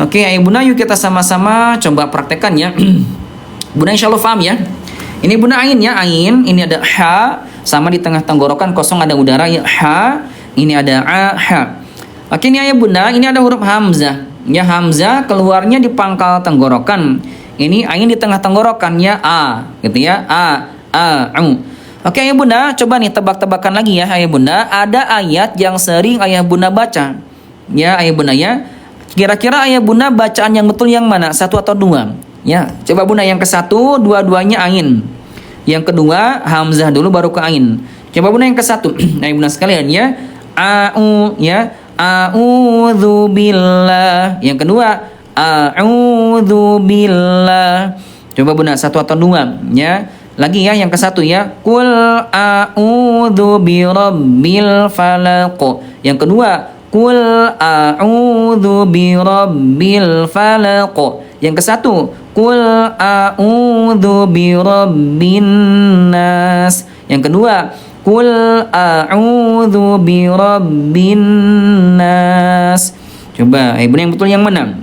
Oke, ayah bunda, yuk kita sama-sama coba praktekkan ya. Bunda insya Allah paham ya. Ini bunda ain ya, ain. Ini ada ha, sama di tengah tenggorokan kosong ada udara ya, ha. Ini ada a, ha. Oke, ini ayah bunda, ini ada huruf hamzah. Ya, hamzah keluarnya di pangkal tenggorokan. Ini ain di tengah tenggorokan ya, a, gitu ya, a, u. Oke ayah bunda, coba nih tebak-tebakan lagi ya ayah bunda. Ada ayat yang sering ayah bunda baca. Ya ayah bunda ya. Kira-kira ayah bunda bacaan yang betul yang mana? Satu atau dua? Ya, coba bunda yang ke satu, dua-duanya ain. Yang kedua hamzah dulu baru ke ain. Coba bunda yang ke satu, ayah bunda sekalian ya. A'u ya. A'udzu billah. Yang kedua a'udzu billah. Coba bunda satu atau dua ya. Lagi ya yang ke satu ya. Qul a'udzu birabbil falaq. Yang kedua Qul a'udzu birabbil falaq. Yang ke satu Qul a'udzu birabbin nas. Yang kedua Qul a'udzu birabbin nas. Coba ibu yang betul yang mana?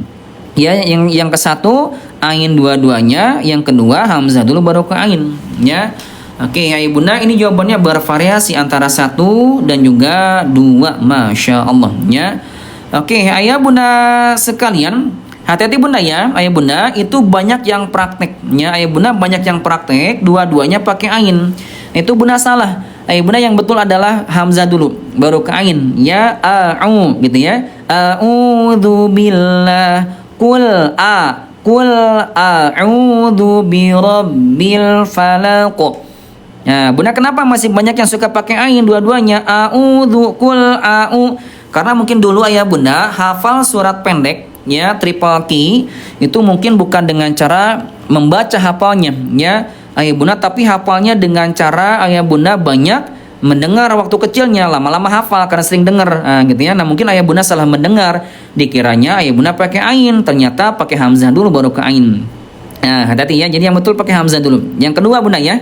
Ya, yang ke satu ain dua-duanya, yang kedua hamzah dulu baru ke ain ya. Oke ya ibunda, ini jawabannya bervariasi antara satu dan juga dua, masya Allah ya. Oke ayah bunda sekalian, hati-hati bunda ya, ayah bunda itu banyak yang prakteknya, ayah bunda banyak yang praktek dua-duanya pakai ain. Itu bunda salah. Ayah bunda yang betul adalah hamzah dulu baru ke ain ya, a'u gitu ya. A'udzu billah. Qul a'udzu birabbil falaq. Nah, bunda kenapa masih banyak yang suka pakai ain dua-duanya? A'udzu, qul a'u. Karena mungkin dulu ayah bunda hafal surat pendek ya, triple key itu mungkin bukan dengan cara membaca hafalnya ya ayah bunda, tapi hafalnya dengan cara ayah bunda banyak mendengar waktu kecilnya, lama-lama hafal karena sering dengar gitu ya. Nah mungkin ayah bunda salah mendengar, dikiranya ayah bunda pakai ain, ternyata pakai hamzah dulu baru ke ain. Nah hati-hati ya, jadi yang betul pakai hamzah dulu. Yang kedua bunda ya.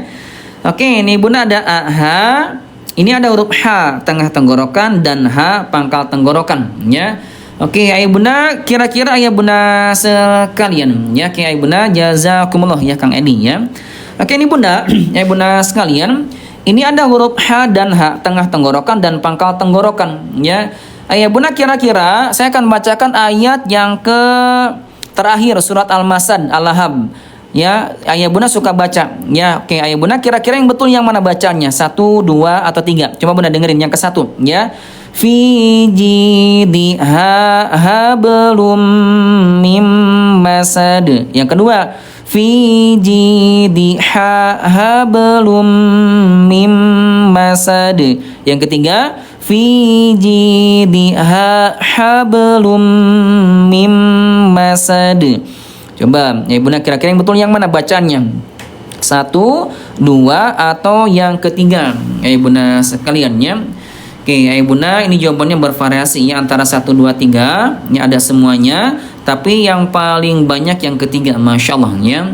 Oke, ini bunda ada ha. Ini ada huruf ha tengah tenggorokan dan ha pangkal tenggorokan ya. Oke ayah bunda, kira-kira ayah bunda sekalian ya, ayah bunda jazakumullah ya Kang Edi ya. Oke ini bunda, ayah bunda sekalian, ini ada huruf ha dan ha tengah tenggorokan dan pangkal tenggorokan ya. Ayah bunda kira-kira saya akan bacakan ayat yang ke terakhir surat Al-Masad, Al-Lahab. Ya, ayah bunda suka baca. Ya, oke ayah bunda kira-kira yang betul yang mana bacanya? Satu, dua, atau tiga? Coba bunda dengerin yang ke satu. Ya, fi jidha hablum mim masad. Yang kedua, fi jidha hablum mim masad. Yang ketiga, fi jidha hablum mim masad. Coba ya bunda kira-kira yang betul yang mana bacanya? Satu, dua, atau yang ketiga? Ya bunda sekalian ya. Oke ya bunda, ini jawabannya bervariasi ya, antara 1, 2, 3 ya, ada semuanya, tapi yang paling banyak yang ketiga, masya Allah ya.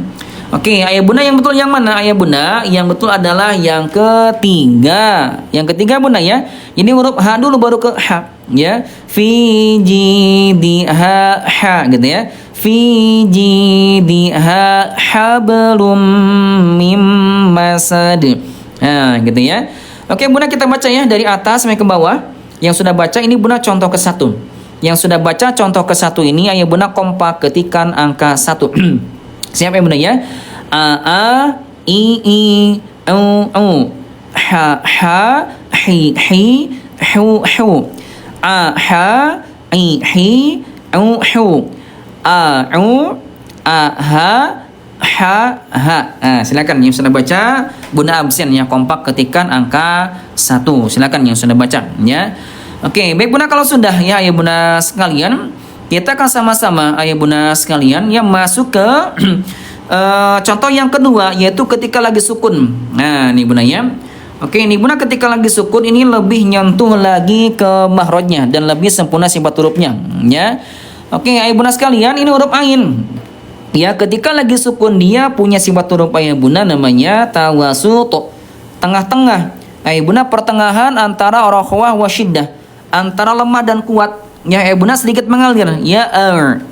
Oke ayah bunda yang betul yang mana? Ayah bunda yang betul adalah yang ketiga. Yang ketiga bunda ya. Ini huruf ha dulu baru ke ha ya. Fi jidha ha gitu ya. Fi jidha hablum mim masad. Nah gitu ya. Oke bunda kita baca ya dari atas sampai ke bawah. Yang sudah baca ini bunda contoh ke satu. Yang sudah baca contoh ke satu ini ayah bunda kompak ketikkan angka 1. Siap ya bunda ya. A i u ha hi hu. A ha i hu. A ha ha. Nah, silakan yang sudah baca bunda absen ya, kompak ketikkan angka 1. Silakan yang sudah baca ya. Oke baik bunda, kalau sudah ya ayah bunda sekalian, kita akan sama-sama ayah bunda sekalian yang masuk ke contoh yang kedua, yaitu ketika lagi sukun. Nah ini bunda ya. Oke ini bunda ketika lagi sukun ini lebih nyentuh lagi ke mahrojnya dan lebih sempurna sifat hurufnya ya. Oke ayah bunda sekalian, ini huruf ain ya, ketika lagi sukun dia punya sifat huruf ayah bunda namanya tawasut, tengah-tengah. Ayah bunda pertengahan antara rakhwah wa syiddah, antara lemah dan kuat ya Bunda sedikit mengalir, ya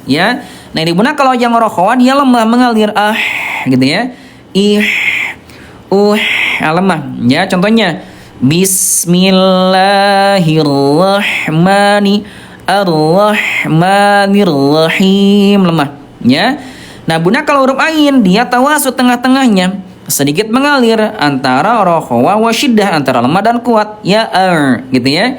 ya. Nah ini Bunda kalau yang rokhawah dia lemah mengalir, gitu ya. Lemah. Ya contohnya Bismillahirrahmanirrahim, lemah. Ya. Nah Bunda kalau huruf ain dia tawasud tengah-tengahnya, sedikit mengalir antara rokhawah wa syiddah, antara lemah dan kuat, ya gitu ya.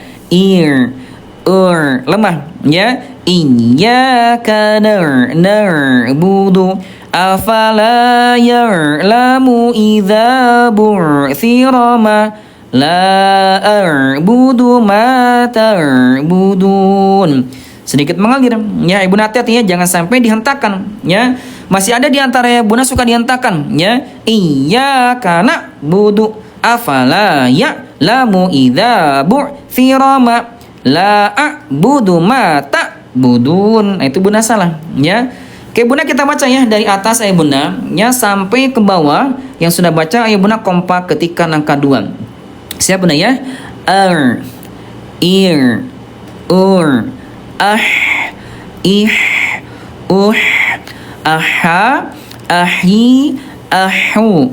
Lemah, ya. Iyyaka na'budu afala ya'lamu idza bu'thira ma la a'budu ma ta'budun. Sedikit mengalir, ya Ibu hati-hati ya, jangan sampai dihentakkan, ya. Masih ada di antara ya Bunda suka dihentakkan, ya. Iyyaka na'budu afala ya'lamu idza bu'thira ma la a'budu ma ta'budun. Nah, itu Bunda salah, ya. Oke Bunda kita baca ya dari atas ayah Bunda ya sampai ke bawah. Yang sudah baca ayah Bunda kompak ketikkan angka 2. Siap Bunda ya. Ih, aha, ahi, ahu,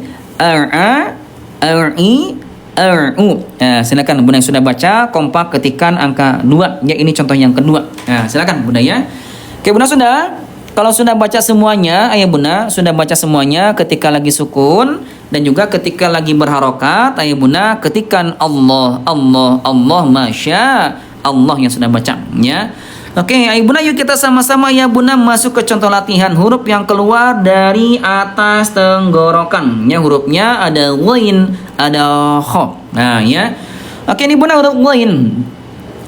Nah, silakan Bunda yang sudah baca kompak ketikkan angka 2. Ya ini contoh yang kedua. Nah, silakan Bunda ya. Oke Bunda sudah. Kalau sudah baca semuanya, ayah Bunda sudah baca semuanya ketika lagi sukun dan juga ketika lagi berharokat, ayah Bunda ketikkan Allah, masya Allah yang sudah baca ya. Oke, ayah Bunda yuk kita sama-sama ya Bunda masuk ke contoh latihan huruf yang keluar dari atas tenggorokan. Ya hurufnya ada ghain, ada kha. Nah ya. Oke ini Bunda huruf ghain.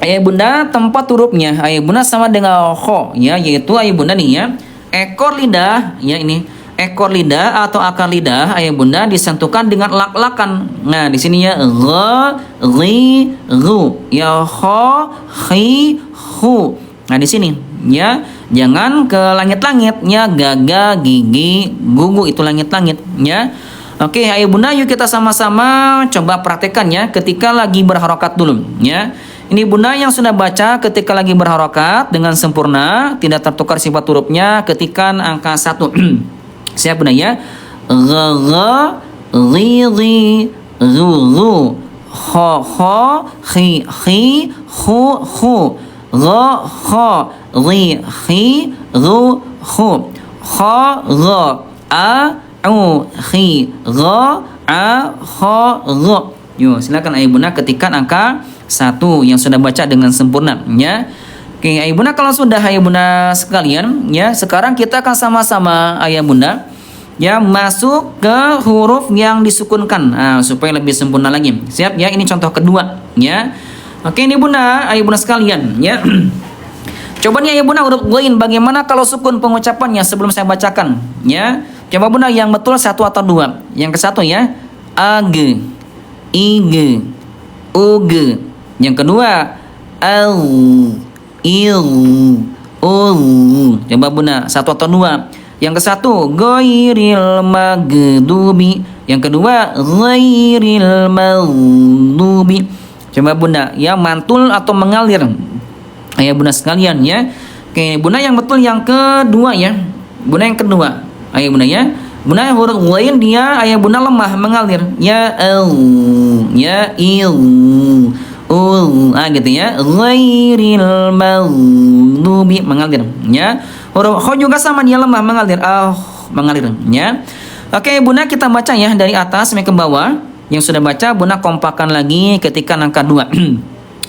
Ayah Bunda tempat hurufnya ayah Bunda sama dengan kha ya, yaitu ayah Bunda nih ya. Ekor lidah ya ini. Ekor lidah atau akar lidah ayah Bunda disentuhkan dengan lak-lakan. Nah, di sini ya gha, ghi, ghu. Ya kha, khi, khu. Nah, di sini ya. Jangan ke langit-langit ya, gaga, gigi, gugu itu langit-langit ya. Oke, ayah Bunda yuk kita sama-sama coba praktekkan ya ketika lagi berharokat dulu ya. Ini Bunda yang sudah baca ketika lagi berharokat dengan sempurna, tidak tertukar sifat hurufnya, ketikan angka 1. Siap Bunda ya. Gha, ghi, zu, kha, khi, khu. Gha, ghi, zu, khu. Kha, khi, kha. Yuk, silakan ayah Bunda ketikkan angka 1 yang sudah baca dengan sempurna ya. Oke, ayah Bunda kalau sudah ayah Bunda sekalian ya, sekarang kita akan sama-sama ayah Bunda ya masuk ke huruf yang disukunkan. Nah, supaya lebih sempurna lagi. Siap ya, ini contoh kedua ya. Oke, ini Bunda, ayah Bunda sekalian ya. Coba nih ayah Bunda huruf ghain bagaimana kalau sukun pengucapannya sebelum saya bacakan ya. Coba Bunda yang betul 1 atau 2. Yang ke 1 ya. Ag, ig, ug. Yang kedua il, coba Bunda 1 atau 2. Yang ke 1 ghairil maghdubi. Yang kedua ghairil maghdubi. Coba Bunda ya mantul atau mengalir ayah Bunda sekalian ya. Oke Bunda yang betul yang kedua ya. Bunda yang kedua ayah Bunda ya. Bunda yang huruf ghain dia ayah Bunda lemah mengalir ya ya gitu ya. Ghairil maghdubi mengalir ya. Huruf kha juga sama dia lemah mengalir mengalir ya. Oke Bunda kita baca ya dari atas sampai ke bawah. Yang sudah baca Bunda kompakkan lagi ketika angka 2.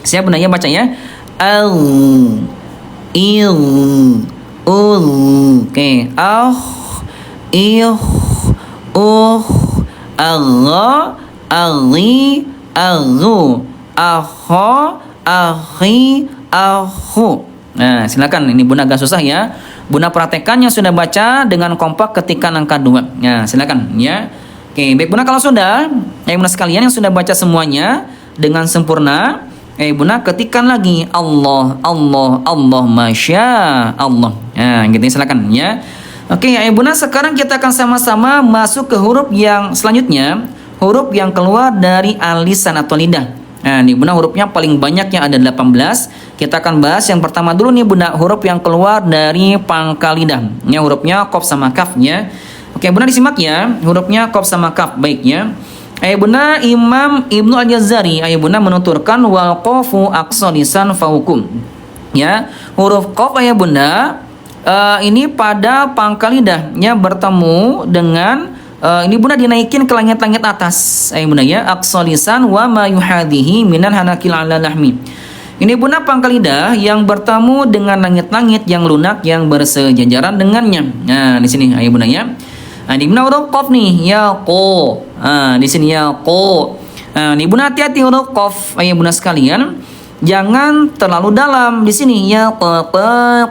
Siap Bunda ya baca ya. Oke agha, aghi, aghu, akha, akhi, akhu. Nah, silakan ini Bunda agak susah ya. Bunda praktekkan yang sudah baca dengan kompak ketika angka 2. Nah, silakan ya. Oke, baik Bunda kalau sudah, Bunda sekalian yang sudah baca semuanya dengan sempurna, Bunda ketikkan lagi Allah, masya Allah. Nah, gitu ya, silakan ya. Oke, Bunda sekarang kita akan sama-sama masuk ke huruf yang selanjutnya, huruf yang keluar dari alisan atau lidah. Nah, nih Bunda hurufnya paling banyak yang ada 18. Kita akan bahas yang pertama dulu nih Bunda, huruf yang keluar dari pangkal lidah. Ya, hurufnya qaf sama kaf ya. Oke, Bunda disimak ya, hurufnya qaf sama kaf baik ya. Ayah Bunda, Imam Ibnu Al-Jazari ayah Bunda menuturkan wal qafu aqsa lisan faukum. Ya, huruf qaf ayah Bunda ini pada pangkal lidahnya bertemu dengan ini Bunda dinaikin ke langit-langit atas. Ayah Bunda ya, aqsa lisan wa ma yuhadhihi minan hanakil ala lahmi. Ini Bunda pangkal lidah yang bertemu dengan langit-langit yang lunak yang bersejajaran dengannya. Nah, di sini ayah Bunda ya. Nah, di Bunda huruf qaf nih, ya qo. Di sini ya qo. Nah, ini Bunda hati-hati huruf qaf ayah Bunda sekalian. Jangan terlalu dalam di sini ya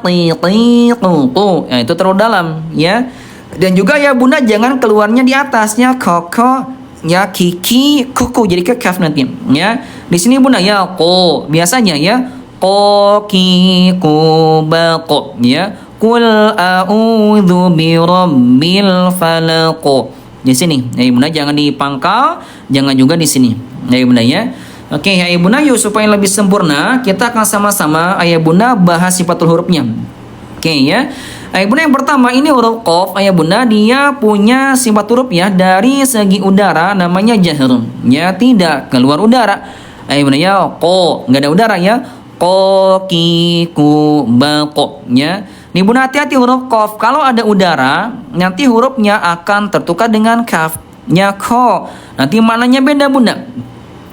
ya itu terlalu dalam ya. Dan juga ya Bunda jangan keluarnya di atasnya koko ya kiki kuku jadi ke kaf nanti ya. Di sini Bunda ya qo biasanya ya qo ki ku ba qo ya. Qul a'udzu birabbil falaq. Di sini ya Bunda jangan di pangkal, jangan juga di sini. Ya Bunda ya. Oke, ya Bunda yuk supaya lebih sempurna kita akan sama-sama ayah Bunda bahas sifatul hurufnya. Oke ya. Ayah Bunda yang pertama ini huruf qaf ayah Bunda dia punya sifat huruf ya dari segi udara namanya jahr. Ya tidak keluar udara. Ayah Bunda ya qo enggak ada udara ya. Qo ki ku ba qo ya. Nih Bunda hati-hati huruf qaf kalau ada udara nanti hurufnya akan tertukar dengan kaf. Ya ko. Nanti maknanya beda Bunda.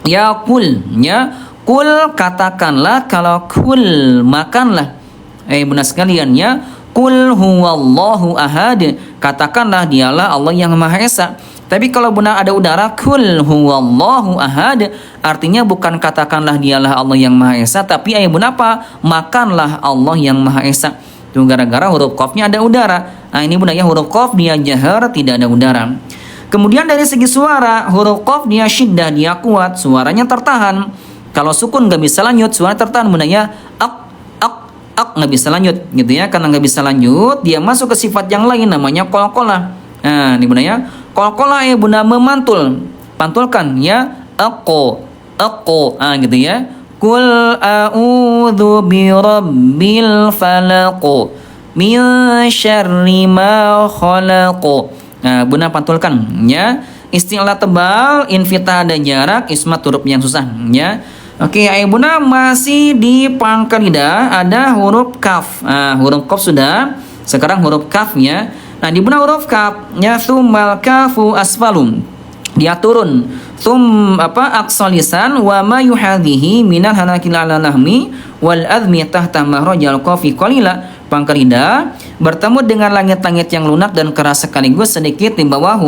Ya kul ya kul katakanlah kalau kul makanlah. Bunda sekalian ya kul huwallahu ahad katakanlah dialah Allah yang Maha Esa. Tapi kalau Bunda ada udara kul huwallahu ahad artinya bukan katakanlah dialah Allah yang Maha Esa tapi Bunda apa makanlah Allah yang Maha Esa. Itu gara-gara huruf qafnya ada udara. Nah ini Bunda ya huruf qaf dia jahar tidak ada udara. Kemudian dari segi suara, huruf qaf dia syiddah, dia kuat, suaranya tertahan. Kalau sukun nggak bisa lanjut, suara tertahan Bunda ya. Ak nggak bisa lanjut gitu ya. Karena nggak bisa lanjut, dia masuk ke sifat yang lain namanya qalqalah. Nah, ini Bunda ya. Qalqalah ya Bunda memantul. Pantulkan ya. Aqo. Ah gitu ya. Qul a'udzu birabbil falaq. Min syarri ma khalaq. Nah, Bunda pantulkan ya. Istilah tebal, infitah ada jarak, ismat huruf yang susah ya. Oke, ayah Bunda masih di pangkal lidah ada huruf kaf. Nah, huruf kaf sudah. Sekarang huruf kaf ya. Nah, di Bunda huruf kaf ya tsummal kafu asfalum. Dia turun. Aqsa lisan wa ma yuhadhihi minal hanakil ala lahmi wal admi tahta mahrajal qafi qalila. Pangkal lidah bertemu dengan langit-langit yang lunak dan keras sekaligus sedikit di bawah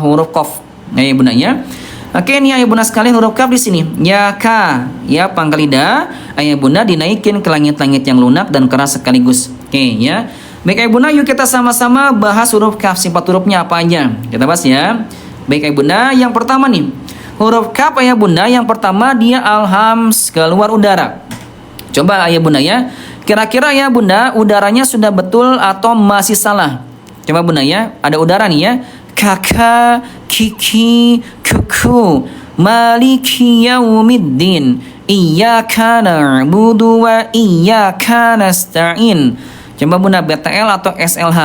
huruf qaf. Ya Bunda ya. Oke ini ayah Bunda sekalian huruf kaf di sini. Ya ka ya pangkal lidah ayah Bunda dinaikin ke langit-langit yang lunak dan keras sekaligus. Oke ya. Baik ayah Bunda yuk kita sama-sama bahas huruf kaf sifat hurufnya apa aja. Kita bahas ya. Baik ayah Bunda yang pertama nih. Huruf kaf ayah Bunda yang pertama dia alhams keluar udara. Coba ayah Bunda ya. Kira-kira ya Bunda udaranya sudah betul atau masih salah? Coba Bunda ya, ada udara nih ya. Kaka, kiki, kuku, maliki yaumiddin, iyyaka na'budu wa iyyaka nasta'in. Coba Bunda BTL atau SLH.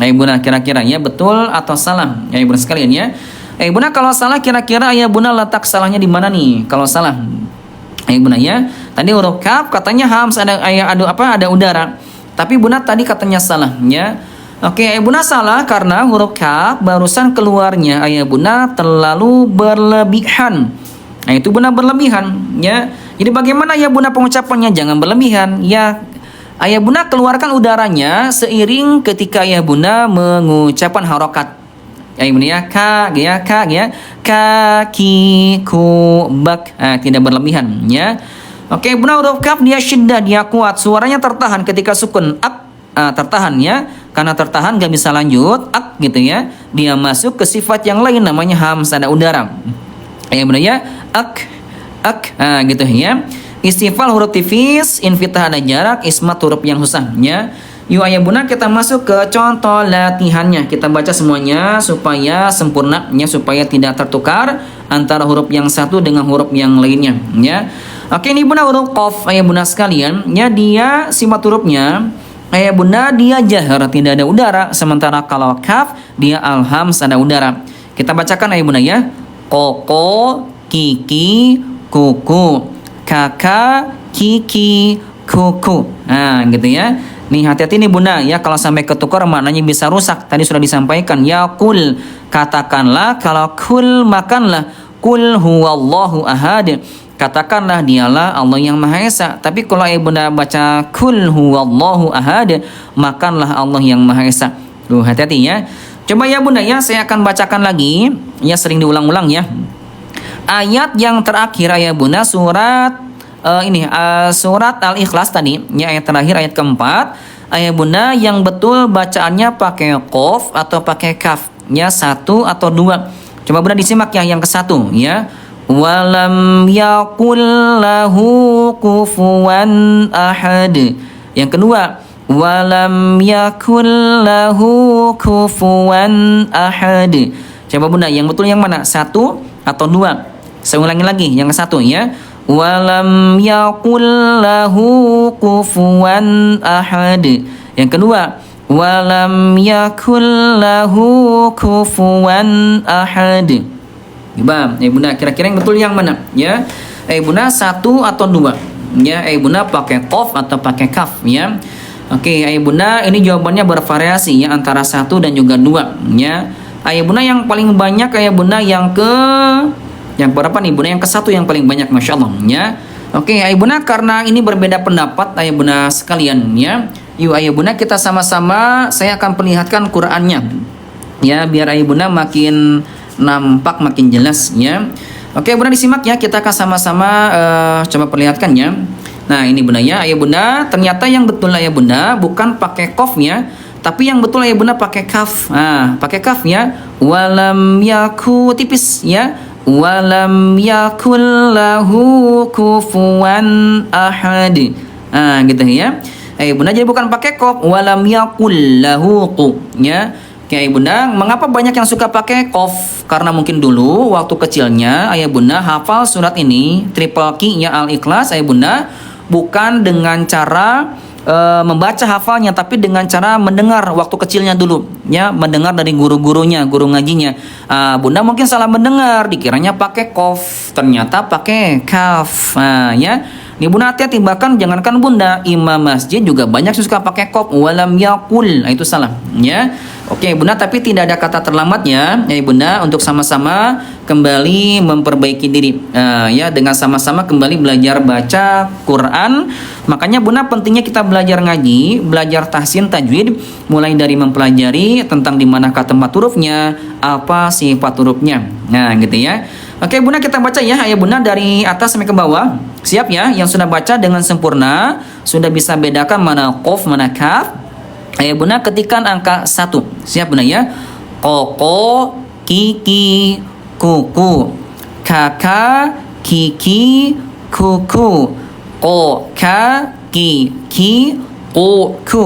Ayo Bunda kira-kira ya betul atau salah? Ayo Bunda sekalian ya. Bunda kalau salah kira-kira ya Bunda letak salahnya di mana nih? Kalau salah. Ayo Bunda ya. Tadi huruf kaf katanya hams ada udara. Tapi Bunda tadi katanya salah ya. Oke, ayah Bunda salah karena huruf kaf barusan keluarnya ayah Bunda terlalu berlebihan. Nah, itu Bunda berlebihan ya. Jadi bagaimana ya Bunda pengucapannya? Jangan berlebihan ya. Ayah Bunda keluarkan udaranya seiring ketika ayah Bunda mengucapkan harokat. Ayah Bunda ya ka ya kaki ku bak. Tidak berlebihan ya. Oke, Bunda huruf kaf dia syiddah, dia kuat, suaranya tertahan ketika sukun tertahan ya. Karena tertahan gak bisa lanjut gitu ya. Dia masuk ke sifat yang lain namanya hams ada udara. Ayah Bunda ya gitu ya. Istifal huruf tifis, infitah ada jarak, ismat huruf yang susah ya. Yuk ayah bunda kita masuk ke contoh latihannya. Kita baca semuanya supaya sempurna ya, supaya tidak tertukar antara huruf yang satu dengan huruf yang lainnya ya. Oke, ini bunda huruf qaf ayah bunda sekalian ya, dia sifat hurufnya ayah bunda dia jahar, tidak ada udara, sementara kalau kaf dia alhams ada udara. Kita bacakan ayah bunda ya. Koko, kiki, kuku, kakak, kiki, kuku. Nah, gitu ya. Nih hati-hati nih bunda ya, kalau sampai ketukar maknanya bisa rusak. Tadi sudah disampaikan ya kul, katakanlah, kalau kul makanlah. Kul huwallahu ahad, katakanlah dialah Allah yang Maha Esa. Tapi kalau ibu bunda baca kul huwallahu ahad, makanlah Allah yang Maha Esa. Tuh hati-hati ya. Coba ya bunda ya, saya akan bacakan lagi ya, sering diulang-ulang ya. Ayat yang terakhir ya bunda, surat surat Al-Ikhlas tadi ya, ayat terakhir, ayat keempat. Ayah bunda yang betul bacaannya pakai qaf atau pakai kaf ya, satu atau dua. Coba bunda disimak ya, yang ke satu ya. Walam yakul lahu kufuwan ahad. Yang kedua, walam yakul lahu kufuwan ahad. Coba bunda yang betul yang mana, satu atau dua? Saya ulangi lagi yang ke satu ya. Walam yakul lahu kufuwan ahad. Yang kedua, walam yakul lahu kufuwan ahad. Coba bunda kira-kira yang betul yang mana ya? Bunda satu atau dua ya? Bunda pakai qaf atau pakai kaf ya? Oke, bunda ini jawabannya bervariasi ya, antara satu dan juga dua ya. Bunda yang paling banyak bunda yang berapa nih bunda? Yang ke satu yang paling banyak, masya Allah ya. Oke, bunda karena ini berbeda pendapat bunda sekalian ya. Yuk bunda kita sama-sama, saya akan perlihatkan Qurannya ya, biar bunda makin nampak, makin jelas ya. Oke bunda disimak ya, kita akan sama-sama coba perlihatkan ya. Nah ini bunda ya, bunda ternyata yang betul bunda bukan pakai qaf ya, tapi yang betul bunda pakai kaf. Nah pakai kaf ya. Walam yaku tipis ya. Walam yakul lahu kufuwan ahad. Nah gitu ya. Bunda jadi bukan pakai qaf. Walam yakul lahu ya. Oke bunda, mengapa banyak yang suka pakai qaf? Karena mungkin dulu waktu kecilnya ayah bunda hafal surat ini triple key ya, Al-Ikhlas bunda, bukan dengan cara membaca hafalnya, tapi dengan cara mendengar waktu kecilnya dulu ya, mendengar dari guru-gurunya, guru ngajinya. Bunda mungkin salah mendengar, dikiranya pakai qaf, ternyata pakai kaf. Nah ya, nih bunda hati-hati, bahkan jangankan bunda, imam masjid juga banyak suka pakai qaf. Walam yakul, itu salah ya. Oke bunda, tapi tidak ada kata terlambatnya ya bunda, untuk sama-sama kembali memperbaiki diri ya, dengan sama-sama kembali belajar baca Quran. Makanya bunda pentingnya kita belajar ngaji, belajar tahsin tajwid, mulai dari mempelajari tentang di manakah tempat hurufnya, apa sifat hurufnya. Nah gitu ya. Oke bunda kita baca ya bunda dari atas sampai ke bawah. Siap ya, yang sudah baca dengan sempurna, sudah bisa bedakan mana qaf mana kaf. Bunda ketikan angka 1. Siap bunda ya. Koko, kiki, kuku, kakak, kiki, kuku, koka, kiki, kuku,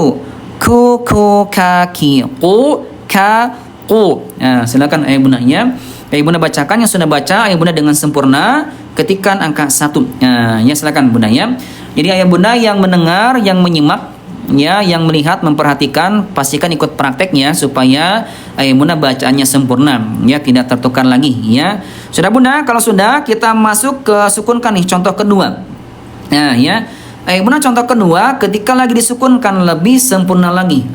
kuku, kaki, ku. Nah, silakan bunda ya. Bunda bacakan, yang sudah baca bunda dengan sempurna, ketikan angka 1. Nah, ya silakan bunda ya. Jadi bunda yang mendengar, yang menyimak ya, yang melihat, memperhatikan, pastikan ikut prakteknya supaya bunda bacaannya sempurna ya, tidak tertukar lagi ya. Sudah bunda? Kalau sudah, kita masuk ke sukunkan nih, contoh kedua. Nah ya, bunda contoh kedua ketika lagi disukunkan lebih sempurna lagi.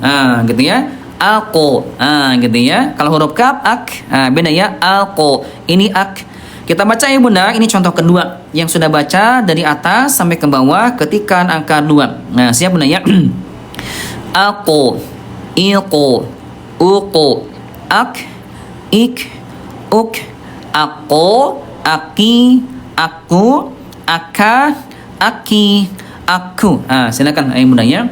Gitu ya. Alko. Gitu ya. Kalau huruf kaf ak, beda ya. Alko. Ini ak. Kita baca bunda, ini contoh kedua yang sudah baca dari atas sampai ke bawah, ketikan angka 2. Nah siap bunda ya. Ako, iko, uko, ak, ik, uk, ako, aki, aku, aka, aki, aku. Silakan bunda ya.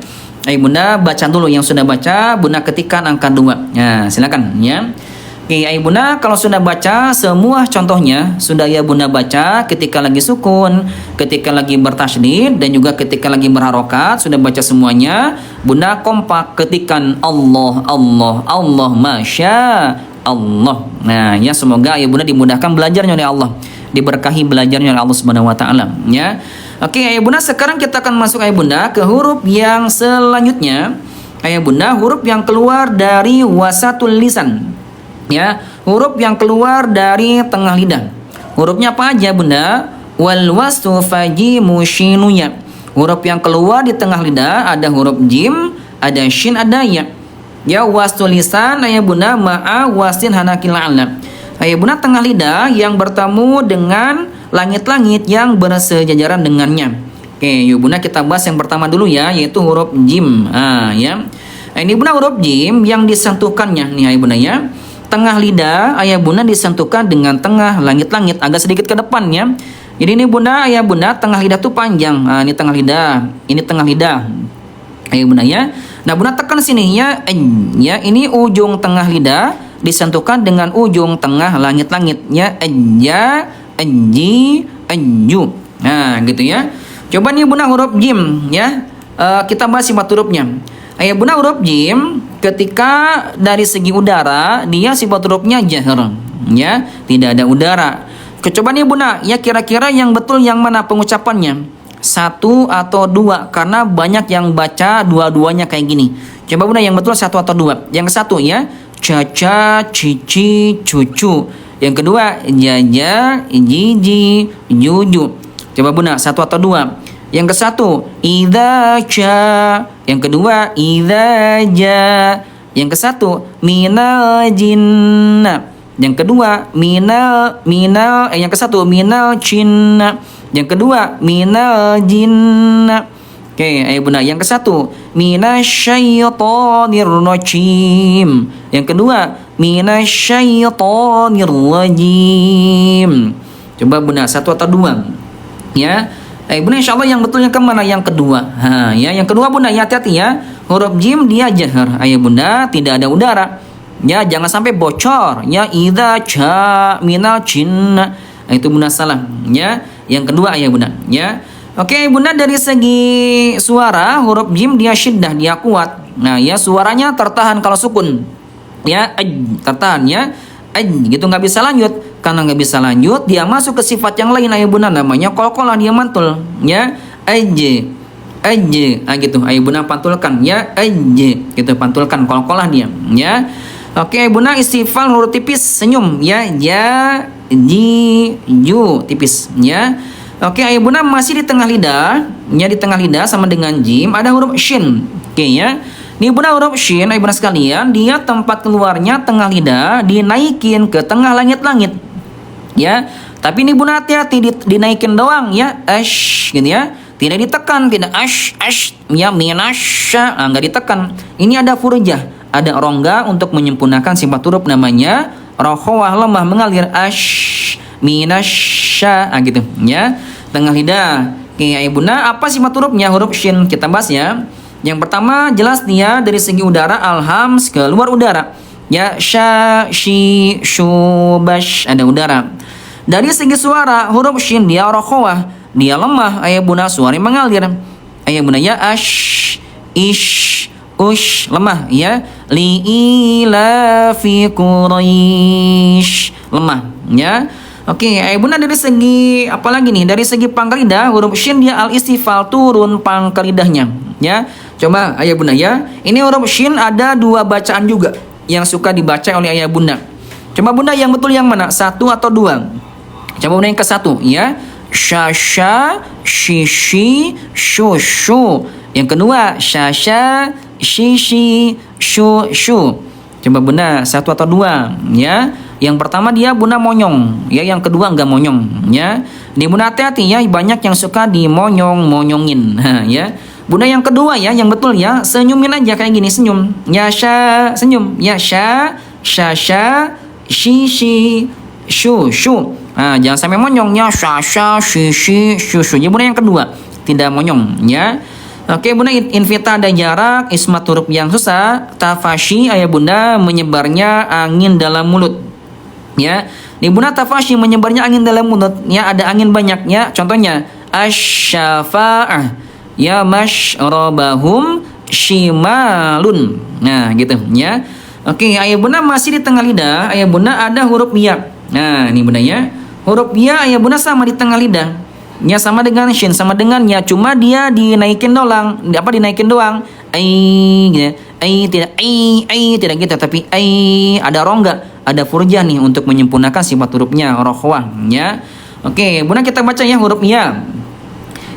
Bunda baca dulu yang sudah baca, bunda ketikan angka 2. Nah silakan ya. Oke, ayah bunda kalau sudah baca semua contohnya, sudah ya bunda baca ketika lagi sukun, ketika lagi bertasydid dan juga ketika lagi berharokat, sudah baca semuanya, bunda kompak ketikan Allah, Allah, Allah, Masya Allah. Nah, ya semoga ayah bunda dimudahkan belajarnya oleh Allah, diberkahi belajarnya oleh Allah Subhanahu wa taala, ya. Oke, ayah bunda, sekarang kita akan masuk ayah bunda ke huruf yang selanjutnya. Ayah bunda, huruf yang keluar dari wasatul lisan. Ya, huruf yang keluar dari tengah lidah. Hurufnya apa aja bunda? Wal wastu faji mushinunya. Huruf yang keluar di tengah lidah ada huruf jim, ada shin, ada ya. Ya, wastu lisan ayah bunda ma'a wasin hanakil a'la. Ayah bunda, tengah lidah yang bertemu dengan langit-langit yang bersejajaran dengannya. Oke, yuk bunda kita bahas yang pertama dulu ya, yaitu huruf jim. Ya. Ini bunda huruf jim yang disentuhkannya nih ayah bunda ya. Tengah lidah ayah bunda disentuhkan dengan tengah langit-langit agak sedikit ke depan ya. Jadi ini bunda, ayah bunda, tengah lidah tuh panjang. Ini tengah lidah, ini tengah lidah. Ayah bunda ya. Nah bunda tekan sini ya, ya ini ujung tengah lidah disentuhkan dengan ujung tengah langit-langit ya. Ya, enji, enju. Nah gitu ya. Coba nih bunda huruf jim ya. Kita bahas sifat hurufnya. Ayah bunda, huruf jim ketika dari segi udara dia sifat hurufnya jahr ya, tidak ada udara. Coba nih bunda ya, kira-kira yang betul yang mana pengucapannya, satu atau dua, karena banyak yang baca dua-duanya kayak gini. Coba bunda yang betul satu atau dua. Yang satu ya caca, cici, cucu. Yang kedua jaja, jiji, juju. Coba bunda satu atau dua. Yang ke satu idza ja, yang kedua idza ja, yang ke satu minal jinna, yang kedua minal yang ke satu minal jinna, yang kedua minal jinna. Oke, ayo bunda, yang ke satu minasyaitonir rajim, yang kedua minasyaitonir rajim. Coba bunda satu atau dua ya. Bunda, insya Allah yang betulnya kemana? Yang kedua. Ya, yang kedua bunda ya, hati-hati ya. Huruf jim dia jahr. Ayah bunda, tidak ada udara. Ya, jangan sampai bocor. Ya, idza ja minal jinna. Itu bunda salah. Ya, yang kedua ayah bunda. Ya, oke bunda, dari segi suara huruf jim dia syiddah, dia kuat. Nah ya, suaranya tertahan kalau sukun. Ya, tertahan ya. Gitu nggak bisa lanjut. Karena nggak bisa lanjut, dia masuk ke sifat yang lain ayah bunda, namanya qalqalah, dia mantul ya. Gitu ayah bunda pantulkan ya, gitu pantulkan, qalqalah dia ya. Oke bunda, istifal huruf tipis senyum ya, ji, ju tipis ya. Oke ayah bunda, masih di tengah lidah ya, di tengah lidah sama dengan jim ada huruf shin. Oke ya. Ini bunda huruf shin ayah bunda sekalian, dia tempat keluarnya tengah lidah dinaikin ke tengah langit-langit ya. Tapi ini bunda hati-hati, dinaikin doang ya, ash gitu ya, tidak ditekan, tidak ash ya, minasya, nggak ditekan. Ini ada furjah, ada rongga untuk menyempurnakan sifat huruf, namanya rokhawah, lemah mengalir, ash minasya gitu ya, tengah lidah. Oke ayah bunda, apa sifat hurufnya huruf shin? Kita bahas ya. Yang pertama jelas dia dari segi udara alhams keluar udara ya, sya, shi, shu, bash, ada udara. Dari segi suara huruf shin dia rokhawah, dia lemah ayah bunda, suara mengalir ayah bunda ya, ash, ish, ush, lemah ya, li ila fi quraish, lemah ya. Oke ayah bunda, dari segi apa lagi nih, dari segi pangkal lidah huruf shin dia al istifal, turun pangkal lidahnya ya. Coba ayah bunda ya, ini huruf shin ada dua bacaan juga yang suka dibaca oleh ayah bunda. Coba bunda yang betul yang mana, satu atau dua? Coba bunda yang ke satu ya, syasha, shishi, shushu. Yang kedua syasha, shishi, shushu. Coba bunda satu atau dua ya. Yang pertama dia bunda monyong ya, yang kedua enggak monyong ya. Di bunda hati-hati ya, banyak yang suka dimonyong-monyongin ya. Bunda yang kedua ya, yang betul ya, senyumin aja kayak gini, senyum ya, sya, senyum ya, sya, syasha, shishi, shushu. Jangan sampai monyong ya, syasha, shishi, shushu. Jadi bunda yang kedua tidak monyong ya. Oke bunda, infita ada jarak, ismat huruf yang susah, tafashi ayah bunda menyebarnya angin dalam mulut. Ya, nih bunda tafashi menyebarnya angin dalam mulut. Ya, ada angin banyak. Ya, contohnya asyafa'ah, ya masyrabahum shimalun. Nah, gitu ya. Oke, ayah bunda masih di tengah lidah, ayah bunda ada huruf ya. Nah, ini bunda ya. Huruf ya ayah bunda sama di tengah lidah. Ya sama dengan shin, sama dengannya, cuma dia dinaikin doang, dinaikin doang. Gitu. Tidak gitu, tapi ada rongga, ada furjah nih untuk menyempurnakan sifat hurufnya, rokhwah ya. Oke, bunda kita baca ya huruf ya.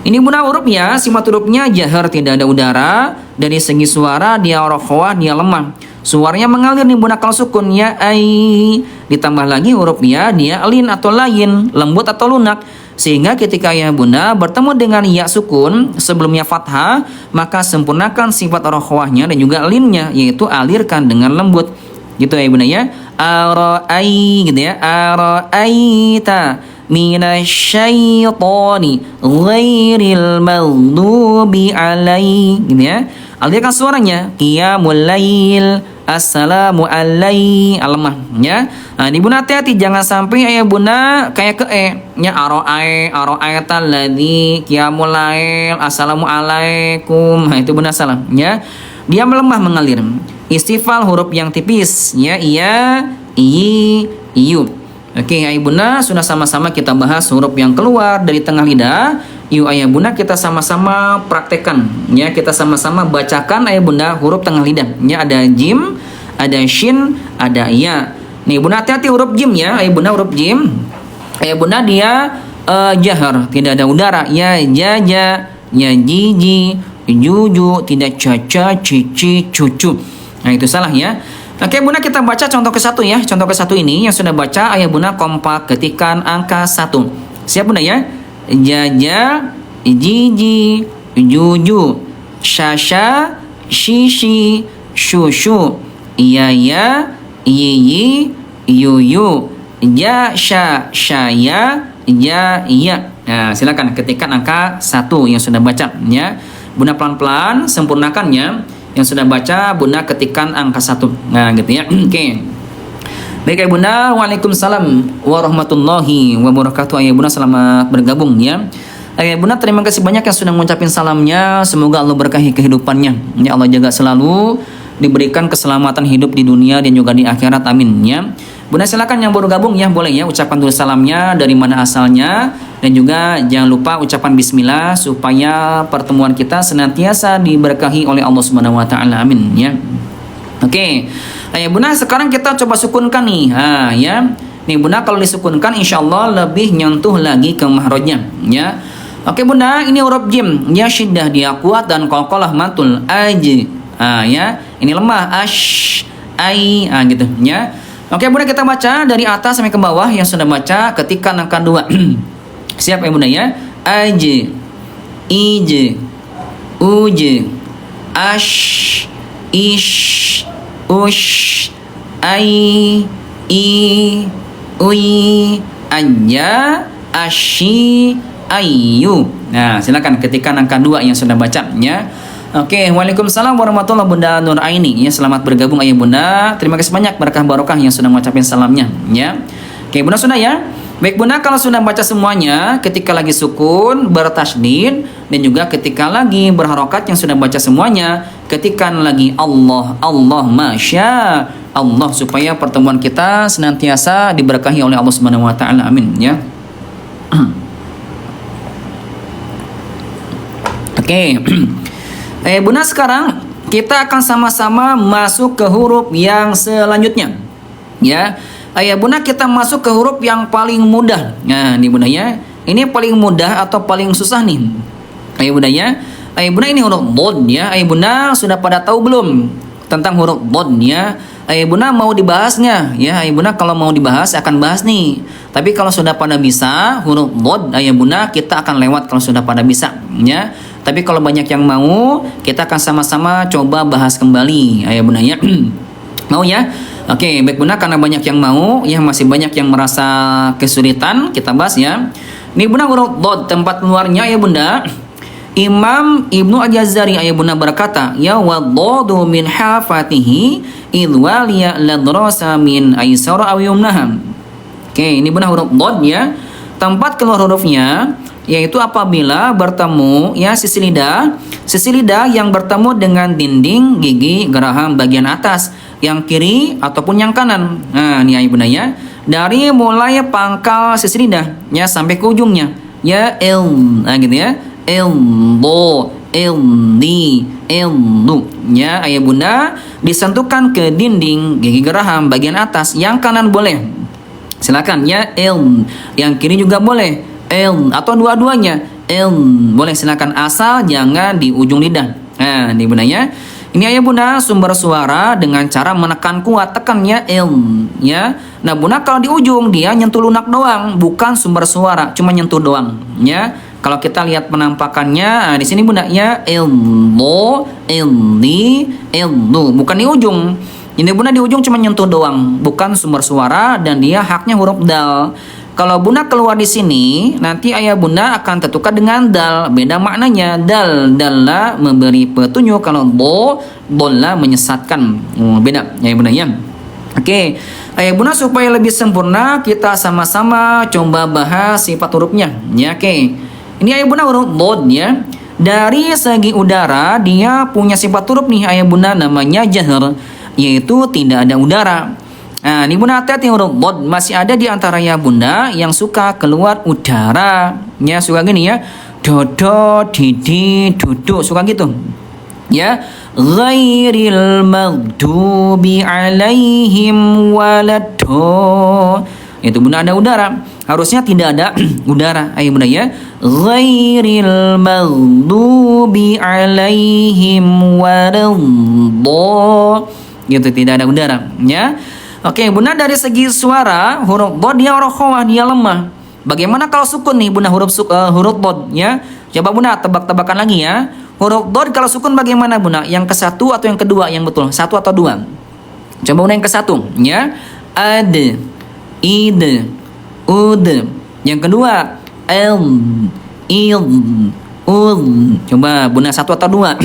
Ini bunda huruf ya, sifat hurufnya jahar, tidak ada udara. Dari segi suara dia rokhwah, dia lemah. Suaranya mengalir nih bunda kalau sukun ya ditambah lagi huruf ya dia lin atau lain, lembut atau lunak. Sehingga ketika ya bunda bertemu dengan ya sukun sebelumnya fathah, maka sempurnakan sifat rokhwahnya dan juga linnya, yaitu alirkan dengan lembut. Gitu ya bunda ya. Ara'ai gitu ya. Ara'aita minasyaitani ghairil maghdubi alaihi gitu ya. Alirkan suaranya. Qiyamul lail, assalamu alaihi, alemah ya. Nah, ini bunda hati-hati jangan sampai ayah bunda kayak ke nya aro'aital ladzi qiyamul lail, assalamu alaikum. Nah, itu bunda salah ya. Dia melemah mengalir. Istifal huruf yang tipis ya, iya, iyu. Oke, ayah bunda sudah sama-sama kita bahas huruf yang keluar dari tengah lidah. Yuk ayah bunda kita sama-sama praktekkan ya, kita sama-sama bacakan ayah bunda huruf tengah lidah. Ya, ada jim, ada shin, ada ya. Nih bunda hati-hati huruf jim ya, ayah bunda huruf jim. Ayah bunda dia jahar, tidak ada udara. Ya jaja, ya jiji, juju, tidak caca, cici, cucu. Nah itu salah ya. Oke bunda kita baca contoh ke satu ya. Contoh ke satu ini yang sudah baca ayah bunda kompak ketikan angka 1. Siap bunda ya. Jaja, jiji, juju, shasha, shishi, shushu, iya, yiyi, yuyu, jasha, shaya, ya, iya. Nah silakan ketikkan angka 1 yang sudah baca ya. Bunda pelan-pelan sempurnakannya. Yang sudah baca bunda ketikkan angka 1. Nah gitu ya. Oke. Baik ayah bunda, waalaikumsalam warahmatullahi wabarakatuh. Ayah bunda selamat bergabung ya. Ayah bunda terima kasih banyak yang sudah mengucapin salamnya. Semoga Allah berkahi kehidupannya. Ya Allah jaga selalu, diberikan keselamatan hidup di dunia dan juga di akhirat, amin ya. Bunda silakan yang baru gabung ya, boleh ya ucapkan dulu salamnya, dari mana asalnya, dan juga jangan lupa ucapan bismillah supaya pertemuan kita senantiasa diberkahi oleh Allah Subhanahu wa taala, amin ya. Oke. Ayah bunda sekarang kita coba sukunkan nih. Ya. Nih bunda kalau disukunkan insyaallah lebih nyentuh lagi ke mahrojnya ya. Oke bunda, ini huruf jim. Ya syiddah dia kuat dan qalqalah mantul aj. Ya. Ini lemah ash ai gitu ya. Oke bunda kita baca dari atas sampai ke bawah. Yang sudah baca ketikkan angka 2. Siap ya bunda ya. Aj, ij, uj, ash, ish, ush, ai, i, ui, anja, ashi, ayu. Nah silakan ketikkan angka 2 yang sudah baca ya. Oke, waalaikumsalam warahmatullahi bunda Nur Aini ya, selamat bergabung ayah bunda. Terima kasih banyak berkah barokah yang sudah mengucapkan salamnya ya. Oke bunda sudah ya. Baik bunda, kalau sudah baca semuanya, ketika lagi sukun bertasydid dan juga ketika lagi berharokat yang sudah baca semuanya, ketikkan lagi Allah, Allah, masya Allah, supaya pertemuan kita senantiasa diberkahi oleh Allah Subhanahu wa taala, amin ya. Oke. Bunda sekarang kita akan sama-sama masuk ke huruf yang selanjutnya ya. Bunda kita masuk ke huruf yang paling mudah. Nah ini bunda ya, ini paling mudah atau paling susah nih bunda ya. Bunda ini huruf bod ya. Bunda sudah pada tahu belum tentang huruf bod ya? Bunda mau dibahasnya ya. Bunda kalau mau dibahas akan bahas nih. Tapi kalau sudah pada bisa huruf bod bunda kita akan lewat kalau sudah pada bisa ya. Tapi kalau banyak yang mau, kita akan sama-sama coba bahas kembali ayah bunda ya. Mau ya? Oke, baik bunda, karena banyak yang mau ya, masih banyak yang merasa kesulitan, kita bahas ya. Ini bunda huruf dod tempat keluarnya ya bunda. Imam Ibnu Al-Jazari ayah bunda berkata, ya wadadu min hafatihi idwa liya ladrasa min aisara aw yumnaha. Oke, ini bunda huruf dod ya. Tempat keluar hurufnya yaitu apabila bertemu ya sisi lidah yang bertemu dengan dinding gigi geraham bagian atas yang kiri ataupun yang kanan. Nah, ini ayah bunda ya. Dari mulai pangkal sisi lidah ya sampai ke ujungnya. Ya nah gitu ya. Ildo, ildi, ildu. Ya, ayah bunda disentuhkan ke dinding gigi geraham bagian atas. Yang kanan boleh. Silakan ya, yang kiri juga boleh. Atau dua-duanya. Boleh, silakan asal jangan di ujung lidah. Nah, ini bunda ya. Ini ayah bunda sumber suara dengan cara menekan kuat, tekannya ya. Nah bunda kalau di ujung dia nyentuh lunak doang, bukan sumber suara, cuma nyentuh doang ya. Kalau kita lihat penampakannya, nah, di sini bunda ya ilmu, bukan di ujung. Ini bunda di ujung cuma nyentuh doang, bukan sumber suara dan dia haknya huruf dal. Kalau bunda keluar di sini, nanti ayah bunda akan tertukar dengan dal. Beda maknanya. Dalla memberi petunjuk. Kalau dolla menyesatkan. Beda ayah bunda ya. Oke, ayah bunda supaya lebih sempurna kita sama-sama coba bahas sifat hurufnya. Ya, oke. Ini ayah bunda huruf dod ya. Dari segi udara dia punya sifat huruf nih ayah bunda namanya jahr, yaitu tidak ada udara. Nah, ini bunda hati-hati huruf dod masih ada di antara ya bunda yang suka keluar udara. Ya, suka gini ya. Dodo, didi, duduk, suka gitu. Ya, ghairil maghdubi alaihim waladdo. Itu bunda ada udara. Harusnya tidak ada udara. Ayo bunda ya. Ghairil maghdubi alaihim waladdo. Gitu, tidak ada udara. Ya. Oke, bunda dari segi suara huruf dod dia rokhawah, dia lemah. Bagaimana kalau sukun nih bunda huruf dod ya? Coba bunda tebak-tebakan lagi ya. Huruf dod kalau sukun bagaimana bunda? Yang ke satu atau yang kedua yang betul? Satu atau dua? Coba bunda yang ke satu ya. Ad, id, ud. Yang kedua il, coba bunda satu atau dua?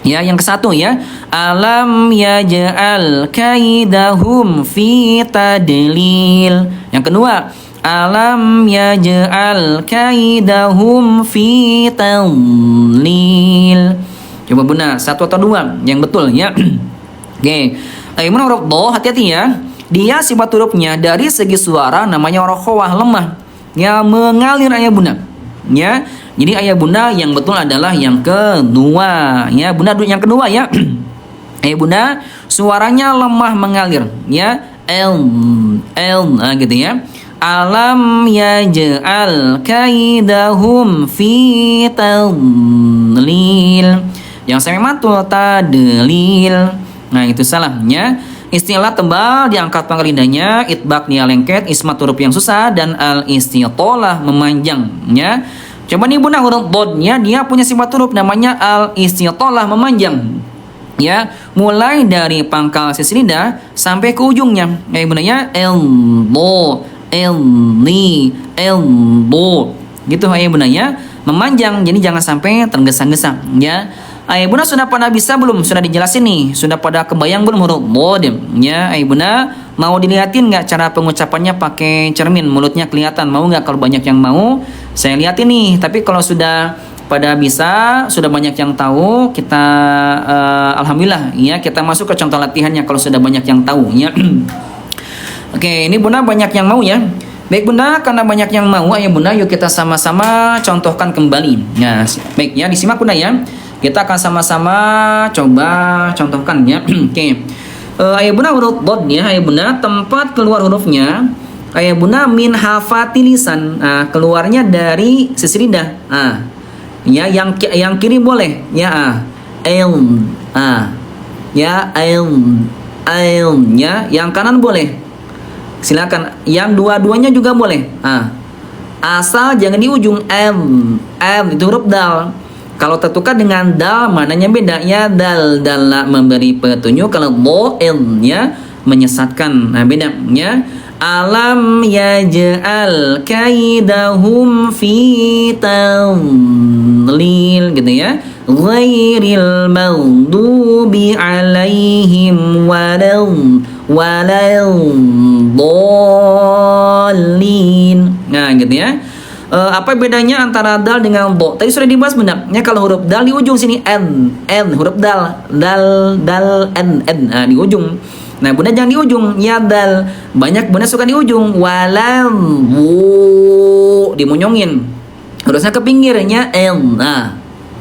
Ya, yang ke satu ya. Alam yaj'al kaidahum fi tadlil. Yang kedua, alam yaj'al kaidahum fi tadlil. Coba bunda satu atau dua yang betul ya. Oke. Ayo huruf do, hati-hati ya. Dia sifat hurufnya dari segi suara namanya rokhawah, lemah. Ya, mengalir ayah bunda. Ya. Jadi ayah bunda yang betul adalah yang kedua. Ya, bunda yang kedua ya. Ayah bunda suaranya lemah mengalir ya. Nah gitu ya. Alam yaj'al kaidahum fi tadlil. Yang sampai matul tadlil. Nah, itu salahnya. Istilah tebal diangkat pangkal lidahnya, itbaq dia lengket, ismat huruf yang susah dan al-istitolah memanjang ya. Coba nih bunda huruf dodnya dia punya sifat huruf namanya al-istitolah memanjang. Ya, mulai dari pangkal sisi lidah sampai ke ujungnya. Kayak bunda ya elbo, elni, elbo. Gitu ayah bunda ya, memanjang. Jadi jangan sampai tergesa-gesa ya. Ayah bunda sudah pada bisa belum? Sudah dijelasin nih. Sudah pada kebayang belum huruf bod? Ya, ayah bunda mau dilihatin nggak cara pengucapannya pakai cermin? Mulutnya kelihatan. Mau nggak? Kalau banyak yang mau, saya lihatin nih. Tapi kalau sudah pada bisa, sudah banyak yang tahu, kita alhamdulillah ya kita masuk ke contoh latihannya kalau sudah banyak yang tahu ya. Oke, ini bunda banyak yang mau ya. Baik bunda, karena banyak yang mau, ayah bunda yuk kita sama-sama contohkan kembali. Nah, baik ya, disimak bunda ya. Kita akan sama-sama coba contohkan ya. Oke. Ayah bunda huruf bod ya, ayah bunda tempat keluar hurufnya. Ayah bunda min hafati lisan. Keluarnya dari sisi lidah. Ya, yang kiri boleh ya. Ya, ya, yang kanan boleh. Silakan. Yang dua-duanya juga boleh. Asal jangan di ujung itu huruf dal. Kalau tertukar dengan dal mananya beda ya. Dal memberi petunjuk, kalau bo ya menyesatkan. Nah beda ya. Alam yaj'al kaidahum fi tadlil gitu ya. Ghairil maghdubi alaihim waladdallin. Nah, gitu ya. Apa bedanya antara dal dengan do? Tadi sudah dibahas benar. Ya, kalau huruf dal di ujung sini n, huruf dal, n. Nah, di ujung. Nah, bunda jangan di ujung, ya dal. Banyak bunda suka di ujung. Walam dimunyongin. Harusnya ke pinggirnya n. Nah,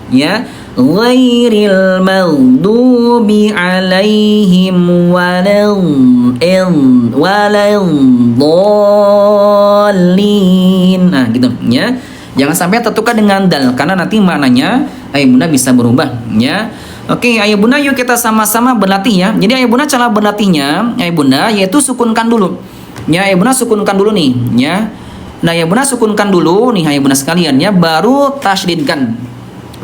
ya. Ghairil maghdubi alaihim waladdallin. Nah, gitu ya. Jangan sampai tertukar dengan dal karena nanti maknanya ayah bunda bisa berubah ya. Oke, ayah bunda yuk kita sama-sama berlatih ya. Jadi ayah bunda cara berlatihnya, ayah bunda yaitu sukunkan dulu. Ya, ayah bunda sukunkan dulu nih ya. Nah, ayah bunda sukunkan dulu nih ayah bunda sekalian ya, baru tasydidkan.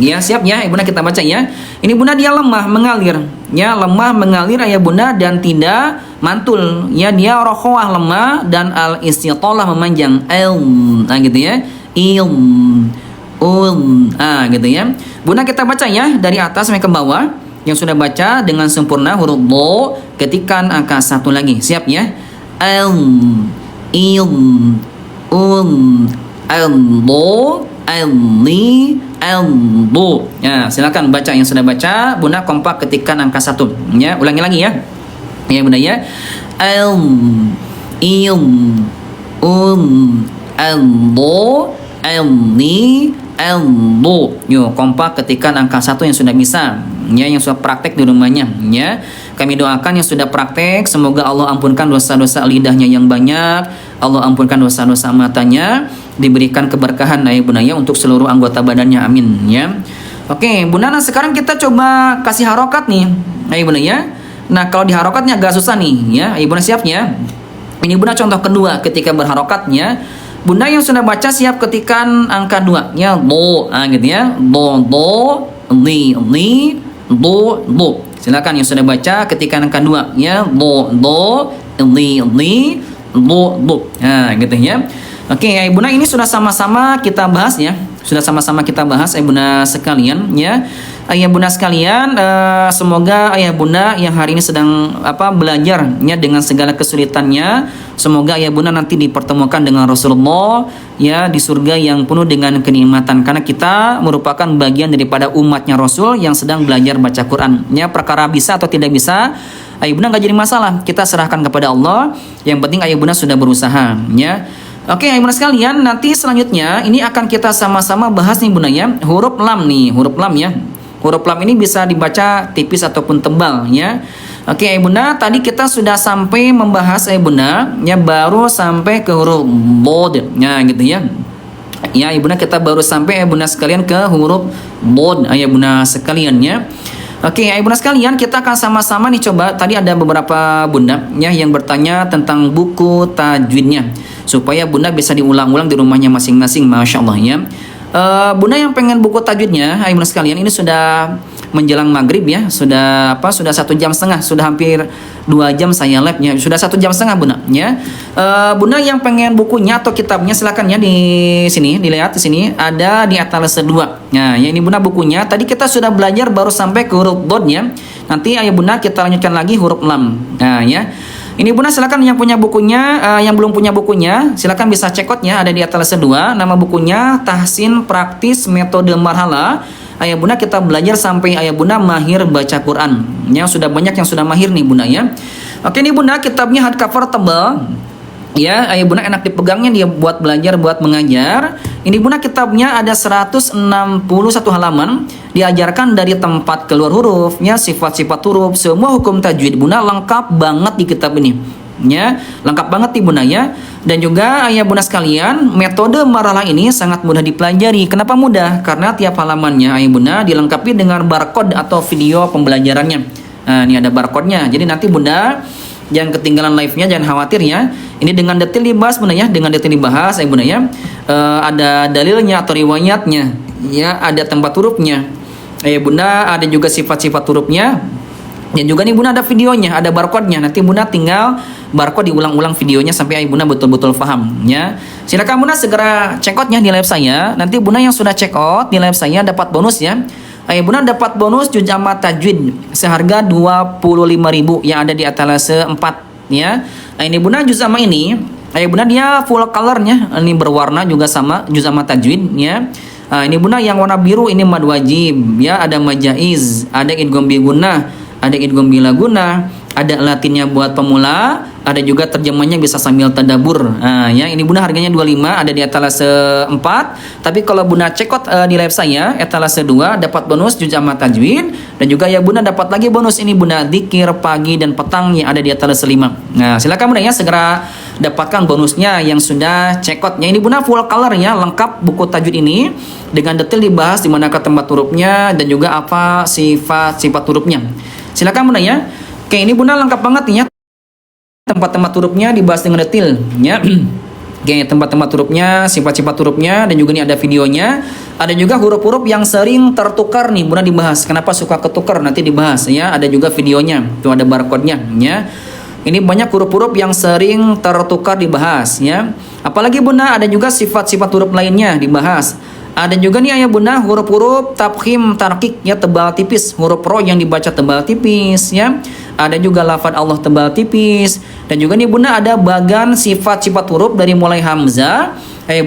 Ya, siap ya, Bunda kita baca ya. Ini Bunda dia lemah mengalir. Ya, lemah mengalir ayah Bunda dan tidak mantul. Ya, dia rokhawah lemah dan al-istitalah memanjang. Nah, gitu ya. Gitu ya. Bunda kita baca ya dari atas sampai ke bawah. Yang sudah baca dengan sempurna huruf do, ketikan angka satu lagi. Siap ya. Ya, silakan baca yang sudah baca. Bunda kompak ketikkan angka 1. Ya, ulangi lagi ya. Ya, Bunda ya. Yuk, kompak ketikkan angka 1 yang sudah bisa. Ya, yang sudah praktek di rumahnya. Ya, kami doakan yang sudah praktek, semoga Allah ampunkan dosa-dosa lidahnya yang banyak. Allah ampunkan dosa-dosa matanya, diberikan keberkahan ayah bunda ya untuk seluruh anggota badannya, amin ya. Oke bunda, nah sekarang kita coba kasih harokat nih ayah bunda ya. Nah kalau di harokatnya agak susah nih ya, ayah bunda siap ya. Ini bunda contoh kedua ketika berharokatnya. Bunda yang sudah baca siap ketikan angka 2 ya, do, nah gitu ya, do, li, do. Silakan yang sudah baca ketikan angka 2 ya, do, li, do. Nah gitu ya. Oke, ayah bunda ini sudah sama-sama kita bahas ya. Sudah sama-sama kita bahas ayah bunda sekalian ya. Ayah bunda sekalian, semoga ayah bunda yang hari ini sedang belajar ya dengan segala kesulitannya, semoga ayah bunda nanti dipertemukan dengan Rasulullah ya di surga yang penuh dengan kenikmatan, karena kita merupakan bagian daripada umatnya Rasul yang sedang belajar baca Quran. Ya, perkara bisa atau tidak bisa ayah bunda nggak jadi masalah, kita serahkan kepada Allah. Yang penting ayah bunda sudah berusaha ya. Oke, ayah bunda sekalian, nanti selanjutnya ini akan kita sama-sama bahas nih bunda ya, huruf lam nih, huruf lam ya. Huruf lam ini bisa dibaca tipis ataupun tebal ya. Oke, ayah bunda, tadi kita sudah sampai membahas ayah bunda ya, baru sampai ke huruf bod. Ya, gitu ya. Ya, ayah bunda, kita baru sampai ayah bunda sekalian ke huruf bod ayah bunda sekalian ya. Oke, ayah bunda sekalian, kita akan sama-sama nih coba. Tadi ada beberapa bunda ya yang bertanya tentang buku tajwidnya, supaya bunda bisa diulang-ulang di rumahnya masing-masing, masya Allah ya. Bunda yang pengen buku tajwidnya, ayah bunda sekalian, ini sudah menjelang maghrib ya, sudah 1,5 jam, sudah hampir 2 jam saya live ya, sudah 1,5 jam bunda ya. Bunda yang pengen bukunya atau kitabnya silakan ya, di sini dilihat, di sini ada di etalase 2. Nah ya, ini bunda bukunya. Tadi kita sudah belajar baru sampai ke huruf bod ya. Nanti ayah bunda kita lanjutkan lagi huruf lam. Nah ya, ini bunda silakan yang punya bukunya, yang belum punya bukunya silakan bisa check out ya, ada di etalase 2. Nama bukunya Tahsin Praktis Metode Marhala. Ayah bunda kita belajar sampai ayah bunda mahir baca Quran. Yang sudah banyak yang sudah mahir nih bunda ya. Oke, ini bunda kitabnya hardcover tebal. Ya, ayah bunda enak dipegangnya, dia buat belajar, buat mengajar. Ini bunda kitabnya ada 161 halaman. Diajarkan dari tempat keluar huruf, ya, sifat-sifat huruf, semua hukum tajwid bunda lengkap banget di kitab ini. Ya, lengkap banget nih bunda ya. Dan juga ayah bunda sekalian, metode marhalah ini sangat mudah dipelajari. Kenapa mudah? Karena tiap halamannya ayah bunda dilengkapi dengan barcode atau video pembelajarannya. Nah, ini ada barcode-nya. Jadi nanti bunda jangan ketinggalan live-nya, jangan khawatir ya. Ini dengan detail dibahas bunda ya, dengan detail dibahas ayah bunda ya. Ada dalilnya atau riwayatnya, ya, ada tempat hurufnya. Ayah bunda ada juga sifat-sifat hurufnya. Dan juga nih Bunda ada videonya, ada barcode-nya. Nanti Bunda tinggal barcode diulang-ulang videonya sampai Bunda betul-betul paham ya. Silakan Bunda segera check out-nya di live saya. Nanti Bunda yang sudah check out di live saya dapat bonus ya. Bunda dapat bonus juz amma tajwid seharga 25.000 yang ada di etalase 4 ya. Ini Bunda juz amma ini, Bunda dia full color-nya. Ini berwarna juga sama juz amma tajwid ya. Ini Bunda yang warna biru ini mad wajib ya, ada majaiz, ada idgham bi gunnah, ada idgham bila guna, ada latinnya buat pemula, ada juga terjemahnya bisa sambil tadabur. Ya ini Bunda harganya 25, ada di etalase 4. Tapi kalau Bunda check out di live saya etalase 2 dapat bonus juz amma tajwid, dan juga ya Bunda dapat lagi bonus ini Bunda dzikir pagi dan petang yang ada di etalase 5. Nah, silakan Bunda ya segera dapatkan bonusnya yang sudah check out. Ini Bunda full color ya, lengkap buku tajwid ini dengan detail dibahas di manakah tempat hurufnya dan juga apa sifat-sifat hurufnya. Silakan Bunda ya. Oke, ini Bunda lengkap banget nih ya. Tempat-tempat hurufnya dibahas dengan detail ya. Oke, tempat-tempat hurufnya, sifat-sifat hurufnya, dan juga ini ada videonya. Ada juga huruf-huruf yang sering tertukar nih Bunda dibahas. Kenapa suka ketukar nanti dibahas ya. Ada juga videonya. Tuh ada barcode-nya ya. Ini banyak huruf-huruf yang sering tertukar dibahas ya. Apalagi Bunda ada juga sifat-sifat huruf lainnya dibahas. Ada juga nih ayah Bunda huruf-huruf tafkhim tarkik ya, tebal tipis, huruf ro yang dibaca tebal tipis ya. Ada juga lafaz Allah tebal tipis, dan juga nih Bunda ada bagan sifat-sifat huruf dari mulai hamzah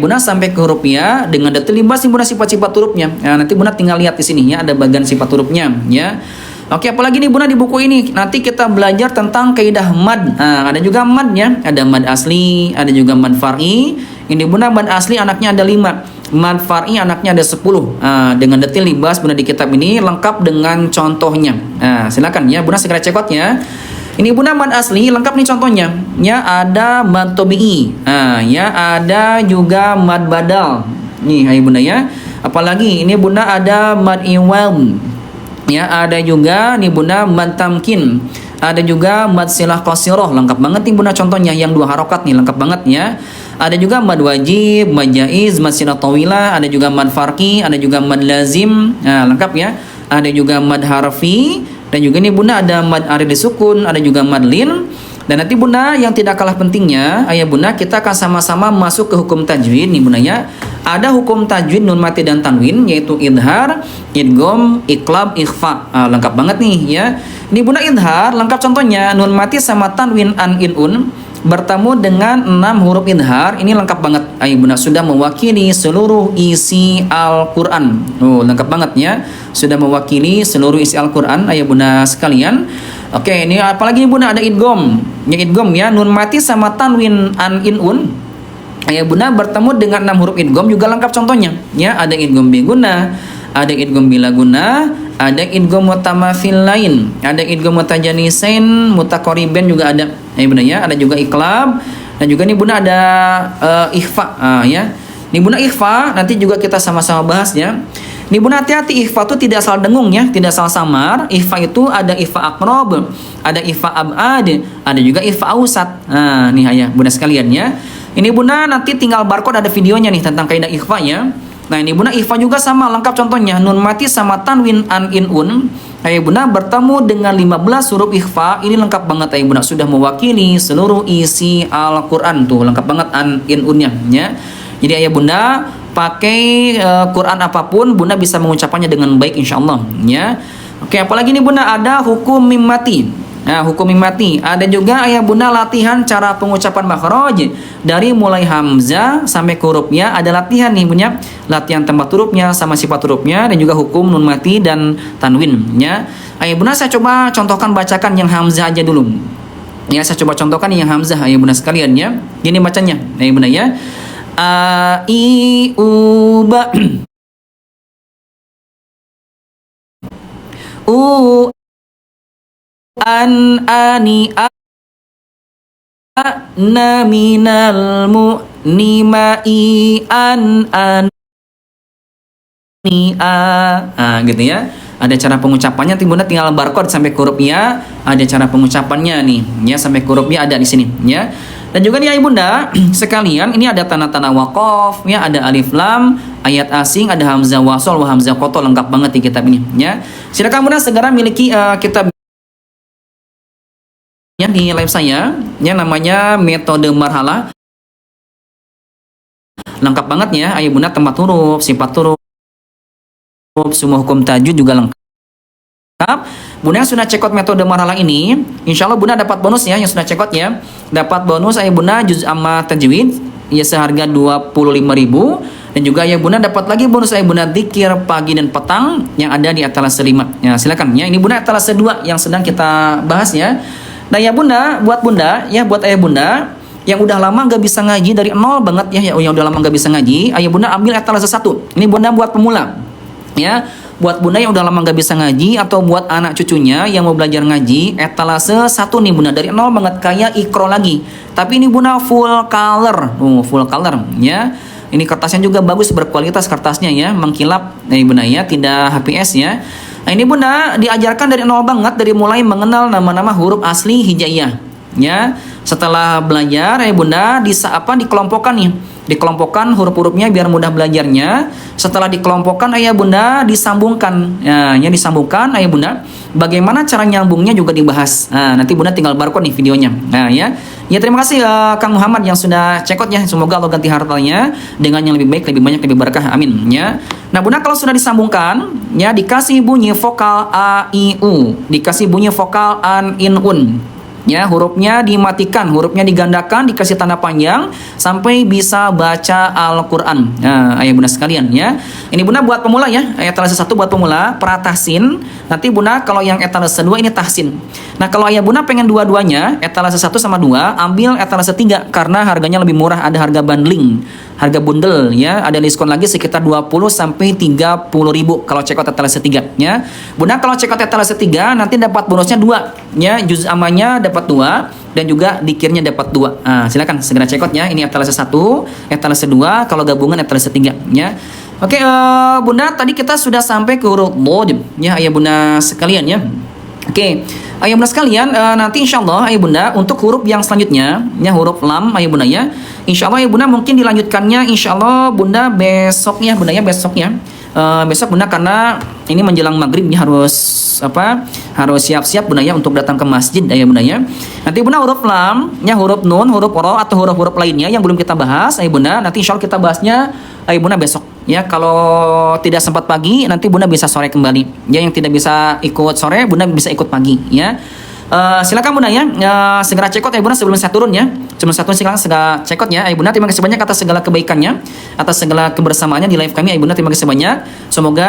Bunda sampai ke huruf ya dengan detail dibahas nih Bunda sifat-sifat hurufnya. Nah, nanti Bunda tinggal lihat di sini ya, ada bagan sifat hurufnya ya. Oke, apalagi nih Bunda di buku ini nanti kita belajar tentang kaidah mad. Nah, ada juga mad ya, ada mad asli, ada juga mad far'i. Ini Bunda mad asli anaknya ada 5. Mad far'i anaknya ada 10. Dengan detail dibahas Bunda di kitab ini lengkap dengan contohnya. Silakan ya Bunda segera check out ya. Ini Bunda mad asli lengkap nih contohnya. Ya ada mad tabi'i. Ya ada juga mad badal. Nih ayo Bunda ya. Apalagi ini Bunda ada mad iwam. Ya ada juga nih Bunda mad tamkin. Ada juga mad silah qasirah, lengkap banget nih Bunda contohnya yang 2 harokat nih lengkap banget ya. Ada juga mad wajib, mad jaiz, mad silah tawilah, ada juga mad farqi, ada juga mad lazim. Lengkap ya. Ada juga mad harfi, dan juga nih Bunda ada mad arid sukun, ada juga mad lin. Dan nanti Bunda yang tidak kalah pentingnya, ayah Bunda kita akan sama-sama masuk ke hukum tajwid nih Bunda ya. Ada hukum tajwid nun mati dan tanwin yaitu idhar, idgham, iqlab, ikhfa. Lengkap banget nih ya. Ini Bunda idhar lengkap contohnya nun mati sama tanwin an in un bertemu dengan 6 huruf idhar. Ini lengkap banget ayah Bunda, sudah mewakili seluruh isi Al-Qur'an. Lengkap banget ya. Sudah mewakili seluruh isi Al-Qur'an ayah Bunda sekalian. Oke, ini apalagi nih Bunda ada idgham. Ya idgham ya, nun mati sama tanwin an in un. Ayah Bunda bertemu dengan 6 huruf idgham juga lengkap contohnya. Ya, ada idgham bi gunnah, ada idgham bila gunnah, ada idgham mutamathil lain, ada idgham mutajanisain, mutaqariban juga ada. Ayah Bunda ya, ada juga iqlab, dan juga nih Bunda ada ikhfa ya. Nih Bunda ikhfa nanti juga kita sama-sama bahas ya. Nih Bunda hati-hati, ikhfa itu tidak asal dengung ya, tidak asal samar. Ikhfa itu ada ikhfa aqrab, ada ikhfa abad, ada juga ikhfa ausat. Nih ayah Bunda sekalian ya. Ini Bunda nanti tinggal barcode ada videonya nih tentang kaidah ikhfa ya. Nah ini Bunda ikhfa juga sama lengkap contohnya nun mati sama tanwin an in un. Ayah Bunda bertemu dengan 15 huruf ikhfa. Ini lengkap banget ayah Bunda, sudah mewakili seluruh isi Al-Qur'an tuh, lengkap banget an in unnya ya. Jadi ayah Bunda pakai Quran apapun Bunda bisa mengucapkannya dengan baik insyaallah ya. Oke, apalagi nih Bunda ada hukum mim mati. Nah, hukum mim mati. Ada juga ayah Bunda latihan cara pengucapan makhraj dari mulai hamzah sampai ke hurufnya. Ada latihan nih Bunda, latihan tempat hurufnya sama sifat hurufnya, dan juga hukum nun mati dan tanwin ya. Ayah Bunda saya coba contohkan bacakan yang hamzah aja dulu. Ya, saya coba contohkan yang hamzah ayah Bunda sekalian ya. Gini bacanya ayah Bunda ya. A I U ba U an ani a na minal mu nima i an ni a. Gitu ya. Ada cara pengucapannya, Bunda tinggal barcode sampai ke huruf ya. Ada cara pengucapannya nih ya, sampai ke huruf ya ada di sini ya. Dan juga nih ayah Bunda sekalian, ini ada tanda-tanda waqaf ya, ada alif lam, ayat asing, ada hamzah wasol, hamzah qata, lengkap banget di kitab ini ya. Silakan Bunda segera miliki kitab ya di live saya, ya namanya metode marhala. Lengkap banget ya, ayah bunda tempat huruf, sifat huruf, semua hukum tajwid juga lengkap. Bunda yang sudah cekot metode marhala ini, insya Allah bunda dapat bonus ya, yang sudah cekot ya. Dapat bonus ayah bunda juz amma tajwid, ya seharga 25.000. Dan juga ayah bunda dapat lagi bonus ayah bunda dzikir pagi dan petang yang ada di etalase 5. Ya silakan ya, ini bunda etalase 2 yang sedang kita bahas ya. Nah ya bunda, buat bunda, ya buat ayah bunda yang udah lama nggak bisa ngaji dari nol banget ya, yang udah lama nggak bisa ngaji, ayah bunda ambil etalase 1. Ini bunda buat pemula ya. Buat bunda yang udah lama nggak bisa ngaji atau buat anak cucunya yang mau belajar ngaji, etalase 1 nih bunda, dari nol banget kayak ikro lagi. Tapi ini bunda full color, full color ya. Ini kertasnya juga bagus, berkualitas kertasnya ya, mengkilap nih bunda ya, tidak HPS ya. Nah ini bunda diajarkan dari nol banget, dari mulai mengenal nama-nama huruf asli hijaiyah ya. Setelah belajar bunda dikelompokkan nih, dikelompokkan huruf-hurufnya biar mudah belajarnya. Setelah dikelompokkan ayah bunda disambungkan ya, disambungkan ayah bunda. Bagaimana cara nyambungnya juga dibahas. Nah, nanti bunda tinggal barcode nih videonya. Nah ya terima kasih Kang Muhammad yang sudah cekot ya. Semoga Allah ganti hartanya dengan yang lebih baik, lebih banyak, lebih berkah, amin ya. Nah bunda kalau sudah disambungkan ya, dikasih bunyi vokal a i u, dikasih bunyi vokal an in un ya, hurufnya dimatikan, hurufnya digandakan, dikasih tanda panjang sampai bisa baca Al-Quran. Nah ayah bunda sekalian ya, ini bunda buat pemula ya, etalase 1 buat pemula pratahsin. Nanti bunda kalau yang etalase 2 ini tahsin. Nah kalau ayah bunda pengen dua-duanya, etalase 1 sama 2, ambil etalase 3 karena harganya lebih murah, ada harga bundling, harga bundle ya, ada diskon lagi sekitar 20 sampai 30.000 kalau cekot etalase 3 ya. Bunda kalau cekot etalase 3 nanti dapat bonusnya 2 ya, juz amanya dapat 2 dan juga dikirnya dapat 2. Nah, silakan segera cekot ya. Ini etalase 1, etalase 2, kalau gabungan etalase 3 ya. Oke, bunda tadi kita sudah sampai ke huruf dod ya ayah bunda sekalian ya. Oke, ayah bunda sekalian, nanti insya Allah ayah bunda untuk huruf yang selanjutnya ya, huruf lam ayah bunda ya. Insya Allah ayah bunda mungkin dilanjutkannya insya Allah bunda besok ya bunda ya, besok ya. Besok bunda karena ini menjelang maghrib ya, harus siap-siap bunda ya untuk datang ke masjid ayah bunda ya. Nanti bunda huruf lam ya, huruf nun, huruf ro atau huruf-huruf lainnya yang belum kita bahas ayah bunda, nanti insya Allah kita bahasnya ayah bunda besok ya. Kalau tidak sempat pagi nanti bunda bisa sore kembali ya, yang tidak bisa ikut sore bunda bisa ikut pagi ya. Silakan bunda ya, segera cekot ya bunda sebelum saya turun ya. Sebelum saya turun silakan segera cekot ya ayah bunda. Terima kasih banyak atas segala kebaikannya, atas segala kebersamaannya di live kami ayah bunda. Terima kasih banyak. Semoga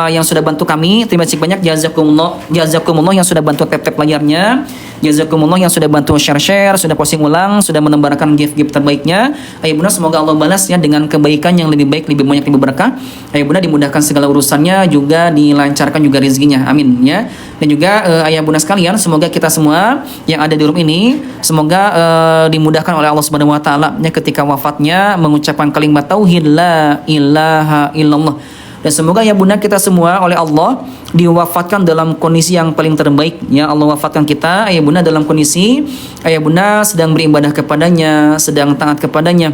yang sudah bantu kami, terima kasih banyak, jazakumullah yang sudah bantu tap-tap layarnya, jazakumullah yang sudah bantu share-share, sudah posting ulang, sudah menebarkan gift-gift terbaiknya ayah bunda. Semoga Allah balas ya dengan kebaikan yang lebih baik, lebih banyak, lebih berkah ayah bunda. Dimudahkan segala urusannya, juga dilancarkan juga rezekinya, amin ya. Dan juga ayah bunda sekalian, semoga kita semua yang ada di room ini semoga dimudahkan oleh Allah Subhanahu wa taala ya ketika wafatnya mengucapkan kalimat tauhid la ilaha illallah. Dan semoga ya bunda kita semua oleh Allah diwafatkan dalam kondisi yang paling terbaik ya. Allah wafatkan kita ayah bunda dalam kondisi ayah bunda sedang beribadah kepadanya, sedang taat kepadanya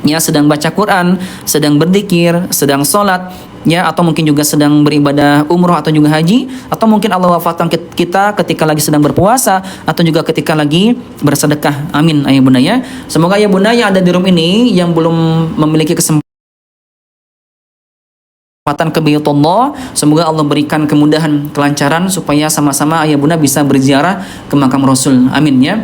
ya, sedang baca Quran, sedang berzikir, sedang sholat ya, atau mungkin juga sedang beribadah umroh atau juga haji, atau mungkin Allah wafatkan kita ketika lagi sedang berpuasa atau juga ketika lagi bersedekah, amin ayah bunda ya. Semoga ayah bunda yang ada di room ini yang belum memiliki kesempatan ke Baitullah, semoga Allah berikan kemudahan, kelancaran supaya sama-sama ayah bunda bisa berziarah ke makam Rasul, amin ya.